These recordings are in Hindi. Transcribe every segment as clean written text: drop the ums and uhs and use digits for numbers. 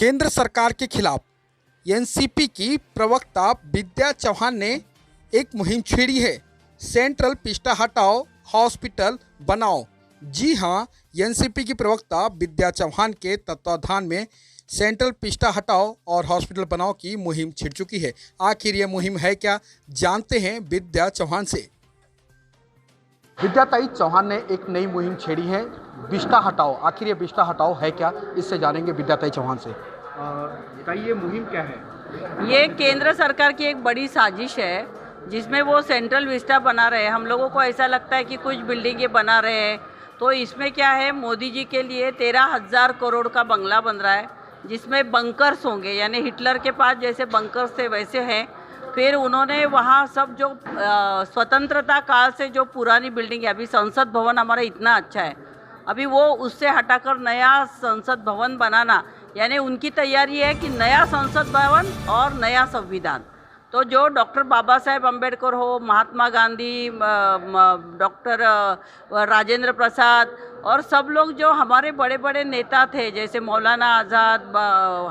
केंद्र सरकार के खिलाफ एनसीपी की प्रवक्ता विद्या चौहान ने एक मुहिम छेड़ी है। सेंट्रल पिस्टा हटाओ, हॉस्पिटल बनाओ। जी हां, एनसीपी की प्रवक्ता विद्या चौहान के तत्वाधान में सेंट्रल पिस्टा हटाओ और हॉस्पिटल बनाओ की मुहिम छिड़ चुकी है। आखिर ये मुहिम है क्या, जानते हैं विद्या चौहान से। विद्याताई चौहान ने एक नई मुहिम छेड़ी है, बिस्टा हटाओ। आखिर ये बिस्टा हटाओ है क्या, इससे जानेंगे विद्याताई चौहान से। बताइए ये मुहिम क्या है। ये केंद्र सरकार की एक बड़ी साजिश है जिसमें वो सेंट्रल विस्टा बना रहे हैं। हम लोगों को ऐसा लगता है कि कुछ बिल्डिंगें बना रहे हैं, तो इसमें क्या है, मोदी जी के लिए 13,000 करोड़ का बंगला बन रहा है जिसमें बंकर्स होंगे, यानी हिटलर के पास जैसे बंकर्स थे वैसे हैं। फिर उन्होंने वहाँ सब जो स्वतंत्रता काल से जो पुरानी बिल्डिंग है, अभी संसद भवन हमारा इतना अच्छा है, अभी वो उससे हटाकर नया संसद भवन बनाना, यानी उनकी तैयारी है कि नया संसद भवन और नया संविधान। तो जो डॉक्टर बाबा साहेब अम्बेडकर हो, महात्मा गांधी, डॉक्टर राजेंद्र प्रसाद और सब लोग जो हमारे बड़े बड़े नेता थे, जैसे मौलाना आज़ाद,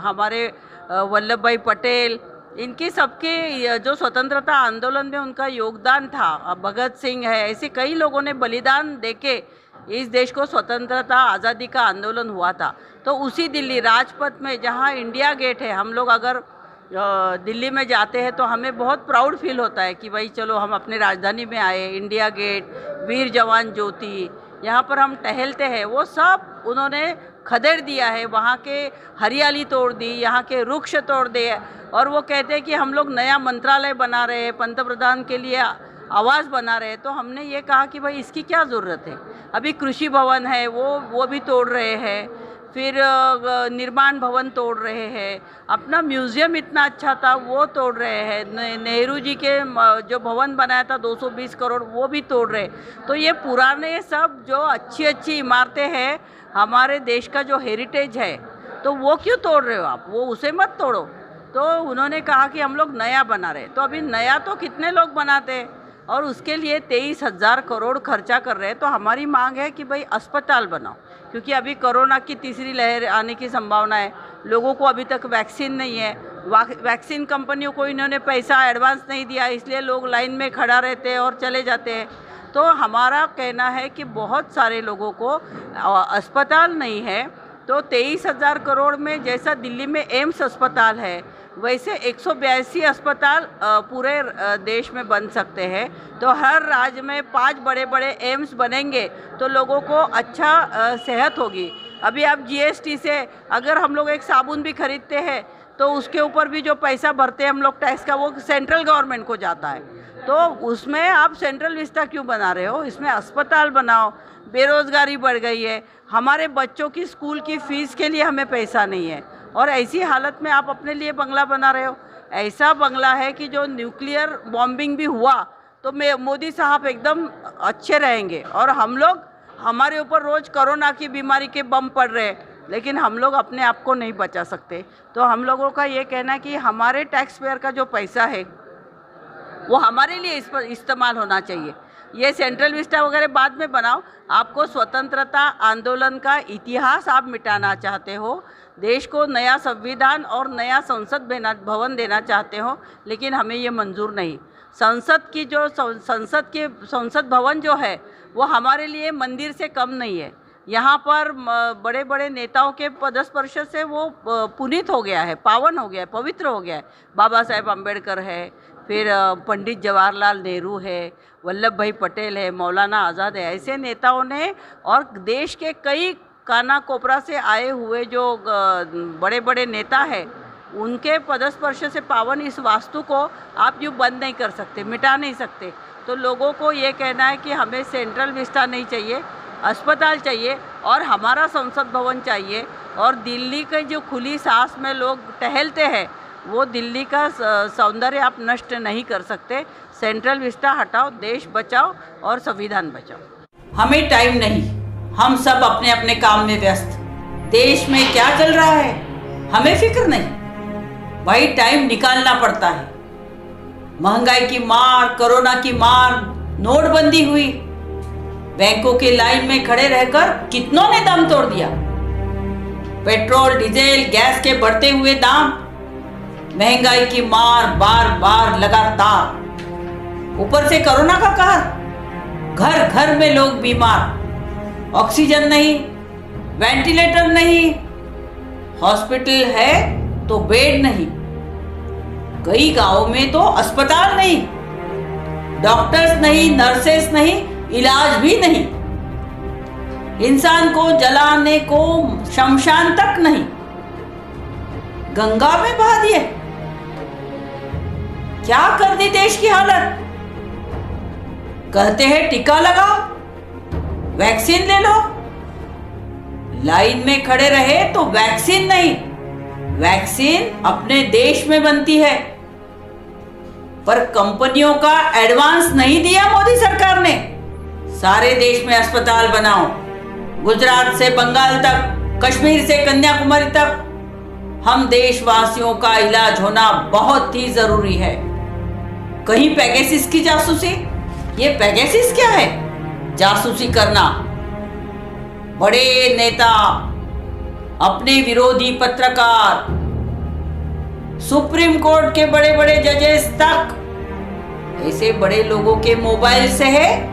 हमारे वल्लभ भाई पटेल, इनकी सबके जो स्वतंत्रता आंदोलन में उनका योगदान था, भगत सिंह है, ऐसे कई लोगों ने बलिदान देके इस देश को स्वतंत्रता आज़ादी का आंदोलन हुआ था। तो उसी दिल्ली राजपथ में जहाँ इंडिया गेट है, हम लोग अगर दिल्ली में जाते हैं तो हमें बहुत प्राउड फील होता है कि भाई चलो हम अपने राजधानी में आए। इंडिया गेट, वीर जवान ज्योति, यहाँ पर हम टहलते हैं, वो सब उन्होंने खदेड़ दिया है। वहाँ के हरियाली तोड़ दी, यहाँ के वृक्ष तोड़ दिए, और वो कहते हैं कि हम लोग नया मंत्रालय बना रहे हैं, पंतप्रधान के लिए आवास बना रहे हैं। तो हमने ये कहा कि भाई इसकी क्या ज़रूरत है। अभी कृषि भवन है वो भी तोड़ रहे हैं, फिर निर्माण भवन तोड़ रहे हैं, अपना म्यूज़ियम इतना अच्छा था वो तोड़ रहे हैं, नेहरू जी के जो भवन बनाया था 220 करोड़ वो भी तोड़ रहे। तो ये पुराने सब जो अच्छी अच्छी इमारतें हैं, हमारे देश का जो हेरिटेज है, तो वो क्यों तोड़ रहे हो आप, वो उसे मत तोड़ो। तो उन्होंने कहा कि हम लोग नया बना रहे। तो अभी नया तो कितने लोग बनाते हैं, और उसके लिए 23,000 करोड़ खर्चा कर रहे हैं। तो हमारी मांग है कि भाई अस्पताल बनाओ, क्योंकि अभी कोरोना की तीसरी लहर आने की संभावना है। लोगों को अभी तक वैक्सीन नहीं है, वैक्सीन कंपनियों को इन्होंने पैसा एडवांस नहीं दिया, इसलिए लोग लाइन में खड़ा रहते हैं और चले जाते हैं। तो हमारा कहना है कि बहुत सारे लोगों को अस्पताल नहीं है, तो 23,000 करोड़ में जैसा दिल्ली में एम्स अस्पताल है, वैसे 182 अस्पताल पूरे देश में बन सकते हैं। तो हर राज्य में 5 बड़े बड़े एम्स बनेंगे तो लोगों को अच्छा सेहत होगी। अभी आप जीएसटी से अगर हम लोग एक साबुन भी खरीदते हैं तो उसके ऊपर भी जो पैसा भरते हैं हम लोग टैक्स का, वो सेंट्रल गवर्नमेंट को जाता है। तो उसमें आप सेंट्रल विस्टा क्यों बना रहे हो, इसमें अस्पताल बनाओ। बेरोज़गारी बढ़ गई है, हमारे बच्चों की स्कूल की फ़ीस के लिए हमें पैसा नहीं है, और ऐसी हालत में आप अपने लिए बंगला बना रहे हो। ऐसा बंगला है कि जो न्यूक्लियर बॉम्बिंग भी हुआ तो मोदी साहब एकदम अच्छे रहेंगे, और हम लोग, हमारे ऊपर रोज़ कोरोना की बीमारी के बम पड़ रहे हैं, लेकिन हम लोग अपने आप को नहीं बचा सकते। तो हम लोगों का ये कहना है कि हमारे टैक्स पेयर का जो पैसा है वो हमारे लिए इस पर इस्तेमाल होना चाहिए। ये सेंट्रल विस्टा वगैरह बाद में बनाओ। आपको स्वतंत्रता आंदोलन का इतिहास आप मिटाना चाहते हो, देश को नया संविधान और नया संसद भवन देना चाहते हो, लेकिन हमें ये मंजूर नहीं। संसद भवन जो है वो हमारे लिए मंदिर से कम नहीं है। यहाँ पर बड़े बड़े नेताओं के पदस्पर्श से वो पुनीत हो गया है, पावन हो गया है, पवित्र हो गया है। बाबा साहेब अम्बेडकर है, फिर पंडित जवाहरलाल नेहरू है, वल्लभ भाई पटेल है, मौलाना आज़ाद है, ऐसे नेताओं ने, और देश के कई काना कोपरा से आए हुए जो बड़े बड़े नेता हैं, उनके पदस्पर्श से पावन इस वास्तु को आप यूँ बंद नहीं कर सकते, मिटा नहीं सकते। तो लोगों को ये कहना है कि हमें सेंट्रल विस्टा नहीं चाहिए, अस्पताल चाहिए, और हमारा संसद भवन चाहिए। और दिल्ली के जो खुली सांस में लोग टहलते हैं, वो दिल्ली का सौंदर्य आप नष्ट नहीं कर सकते। सेंट्रल विस्टा हटाओ, देश बचाओ और संविधान बचाओ। हमें टाइम नहीं, हम सब अपने अपने काम में व्यस्त। देश में क्या चल रहा है हमें फिक्र नहीं, भाई टाइम निकालना पड़ता है। महंगाई की मार, कोरोना की मार, नोटबंदी हुई, बैंकों के लाइन में खड़े रहकर कितनों ने दम तोड़ दिया। पेट्रोल डीजल गैस के बढ़ते हुए दाम, महंगाई की मार बार बार लगातार, ऊपर से कोरोना का कहर, घर घर में लोग बीमार, ऑक्सीजन नहीं, वेंटिलेटर नहीं, हॉस्पिटल है तो बेड नहीं, कई गांवों में तो अस्पताल नहीं, डॉक्टर्स नहीं, नर्सेस नहीं, इलाज भी नहीं, इंसान को जलाने को शमशान तक नहीं, गंगा में बहा दिए। क्या कर दी देश की हालत। कहते हैं टीका लगाओ, वैक्सीन ले लो, लाइन में खड़े रहे तो वैक्सीन नहीं, वैक्सीन अपने देश में बनती है, पर कंपनियों का एडवांस नहीं दिया मोदी सरकार ने। सारे देश में अस्पताल बनाओ, गुजरात से बंगाल तक, कश्मीर से कन्याकुमारी तक, हम देशवासियों का इलाज होना बहुत ही जरूरी है। कहीं पेगासस की जासूसी, ये पेगासस क्या है? जासूसी करना। बड़े नेता, अपने विरोधी पत्रकार, सुप्रीम कोर्ट के बड़े बड़े जजेस तक, ऐसे बड़े लोगों के मोबाइल से है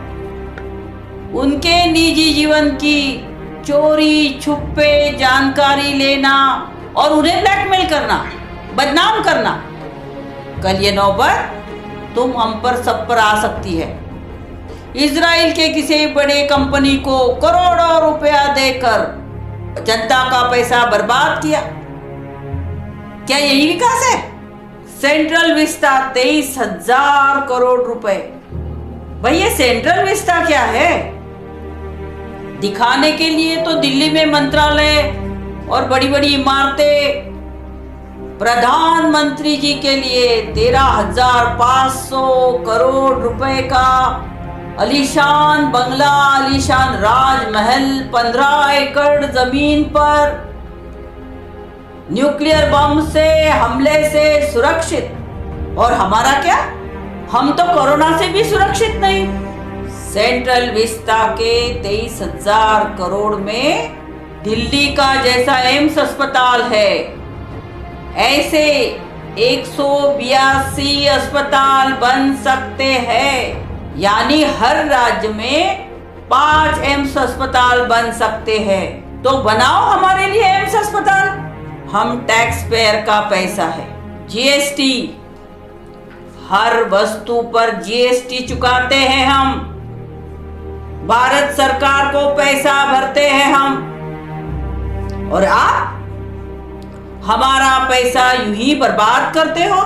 उनके निजी जीवन की चोरी छुपे जानकारी लेना और उन्हें ब्लैकमेल करना, बदनाम करना। कल ये नौबत तुम हम पर सब पर आ सकती है। इजराइल के किसी बड़े कंपनी को करोड़ों रुपया देकर जनता का पैसा बर्बाद किया, क्या यही विकास है? सेंट्रल विस्टा 23,000 करोड़ रुपए। भाई ये सेंट्रल विस्टा क्या है? दिखाने के लिए तो दिल्ली में मंत्रालय और बड़ी बड़ी इमारतें, प्रधानमंत्री जी के लिए 13,500 करोड़ रुपए का आलीशान बंगला, आलीशान राजमहल, 15 एकड़ जमीन पर न्यूक्लियर बम से हमले से सुरक्षित। और हमारा क्या? हम तो कोरोना से भी सुरक्षित नहीं। सेंट्रल विस्टा के 23,000 करोड़ में दिल्ली का जैसा एम्स अस्पताल है, ऐसे 182 अस्पताल बन सकते हैं। यानी हर राज्य में 5 एम्स अस्पताल बन सकते हैं। तो बनाओ हमारे लिए एम्स अस्पताल। हम टैक्स पेयर का पैसा है, जीएसटी, हर वस्तु पर जीएसटी चुकाते हैं हम, भारत सरकार को पैसा भरते हैं हम, और आप हमारा पैसा यूं ही बर्बाद करते हो।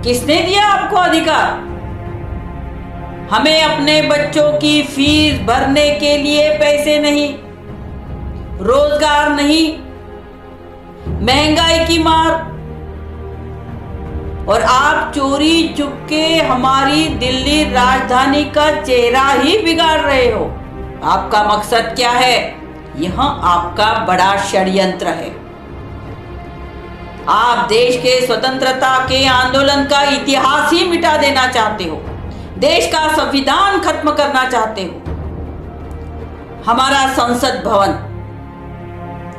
किसने दिया आपको अधिकार? हमें अपने बच्चों की फीस भरने के लिए पैसे नहीं, रोजगार नहीं, महंगाई की मार, और आप चोरी चुपके हमारी दिल्ली राजधानी का चेहरा ही बिगाड़ रहे हो। आपका मकसद क्या है? यह आपका बड़ा षड्यंत्र है। आप देश के स्वतंत्रता के आंदोलन का इतिहास ही मिटा देना चाहते हो, देश का संविधान खत्म करना चाहते हो। हमारा संसद भवन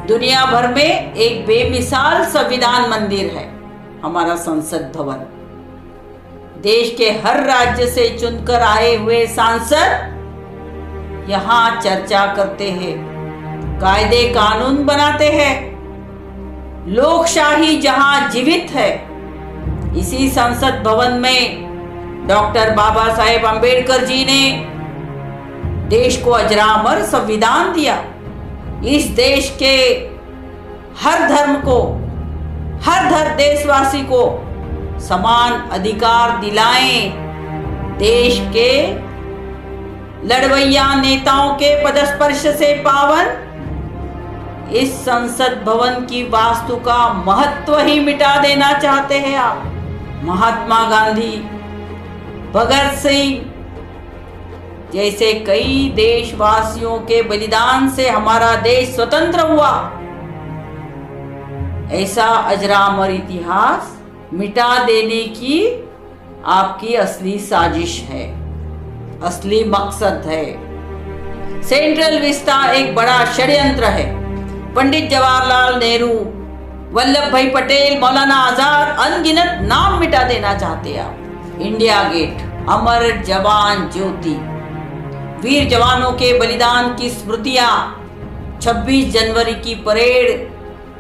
दुनिया भर में एक बेमिसाल संविधान मंदिर है। हमारा संसद भवन, देश के हर राज्य से चुनकर आए हुए सांसद यहाँ चर्चा करते हैं, कायदे कानून बनाते हैं। लोकशाही जहां जीवित है, इसी संसद भवन में डॉक्टर बाबा साहेब अंबेडकर जी ने देश को अजरामर संविधान दिया। इस देश के हर धर्म को, हर देशवासी को समान अधिकार दिलाएं। देश के लड़वैया नेताओं के पदस्पर्श से पावन इस संसद भवन की वास्तु का महत्व ही मिटा देना चाहते हैं आप। महात्मा गांधी, भगत सिंह जैसे कई देशवासियों के बलिदान से हमारा देश स्वतंत्र हुआ। ऐसा अजरामर इतिहास मिटा देने की आपकी असली साजिश है, असली मकसद है। सेंट्रल विस्टा एक बड़ा षड्यंत्र है। पंडित जवाहरलाल नेहरू, वल्लभ भाई पटेल, मौलाना आजाद, अनगिनत नाम मिटा देना चाहते हैं आप। इंडिया गेट, अमर जवान ज्योति, वीर जवानों के बलिदान की स्मृतियां, 26 जनवरी की परेड,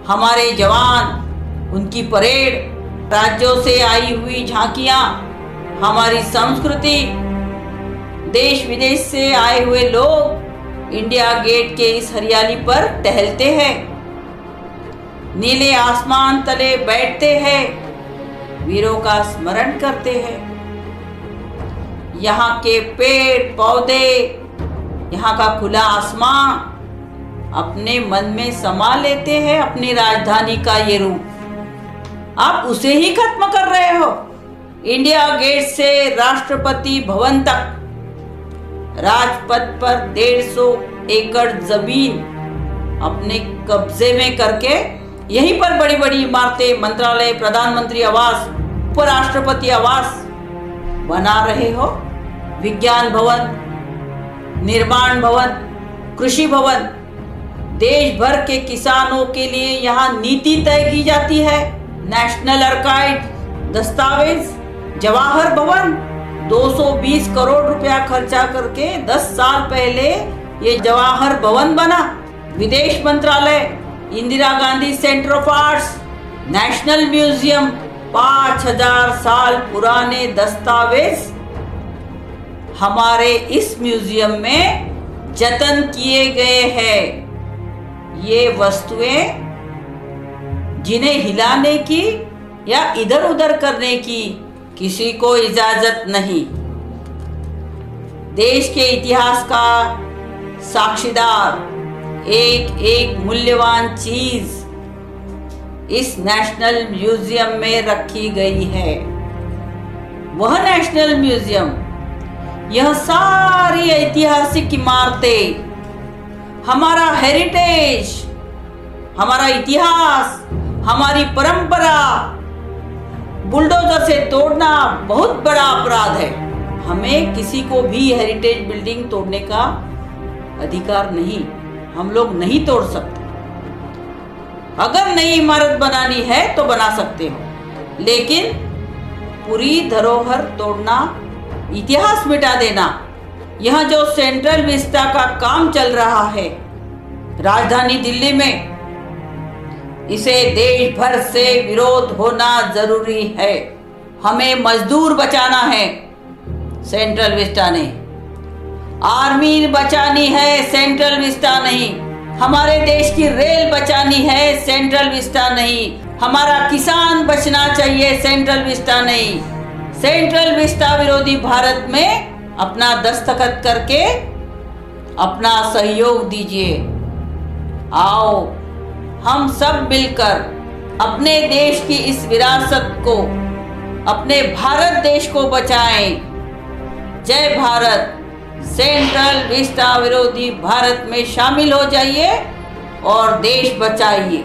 हमारे जवान, उनकी परेड, राज्यों से आई हुई झांकियां, हमारी संस्कृति, देश विदेश से आए हुए लोग इंडिया गेट के इस हरियाली पर टहलते हैं, नीले आसमान तले बैठते हैं, वीरों का स्मरण करते हैं। यहाँ के पेड़ पौधे, यहाँ का खुला आसमान अपने मन में समा लेते हैं अपनी राजधानी का ये रूप। आप उसे ही खत्म कर रहे हो। इंडिया गेट से राष्ट्रपति भवन तक राजपथ पर 150 एकड़ जमीन अपने कब्जे में करके यहीं पर बड़ी बड़ी इमारतें, मंत्रालय, प्रधानमंत्री आवास, उपराष्ट्रपति आवास बना रहे हो। विज्ञान भवन, निर्माण भवन, कृषि भवन, देश भर के किसानों के लिए यहाँ नीति तय की जाती है। नेशनल आर्काइव, दस्तावेज, जवाहर भवन, 220 करोड़ रुपया खर्चा करके 10 साल पहले ये जवाहर भवन बना। विदेश मंत्रालय, Indira Gandhi centre of arts, national museum, 5000 साल पुराने दस्तावेज हमारे इस म्यूजियम में जतन किए गए हैं। ये वस्तुएं जिन्हें हिलाने की या इधर उधर करने की किसी को इजाजत नहीं। देश के इतिहास का साक्षीदार एक एक मूल्यवान चीज इस नेशनल म्यूजियम में रखी गई है। वह नेशनल म्यूजियम, यह सारी ऐतिहासिक इमारतें, हमारा हेरिटेज, हमारा इतिहास, हमारी परंपरा बुलडोजर से तोड़ना बहुत बड़ा अपराध है। हमें किसी को भी हेरिटेज बिल्डिंग तोड़ने का अधिकार नहीं, हम लोग नहीं तोड़ सकते। अगर नई इमारत बनानी है तो बना सकते हो, लेकिन पूरी धरोहर तोड़ना, इतिहास मिटा देना, यह जो सेंट्रल विस्टा का काम चल रहा है राजधानी दिल्ली में, इसे देश भर से विरोध होना जरूरी है। हमें मजदूर बचाना है, सेंट्रल विस्टा नहीं। आर्मी बचानी है, सेंट्रल विस्टा नहीं। हमारे देश की रेल बचानी है, सेंट्रल विस्टा नहीं। हमारा किसान बचना चाहिए, सेंट्रल विस्टा नहीं। सेंट्रल विस्टा विरोधी भारत में अपना दस्तखत करके अपना सहयोग दीजिए। आओ हम सब मिलकर अपने देश की इस विरासत को, अपने भारत देश को बचाएं। जय भारत। सेंट्रल विस्टा विरोधी भारत में शामिल हो जाइए और देश बचाइए।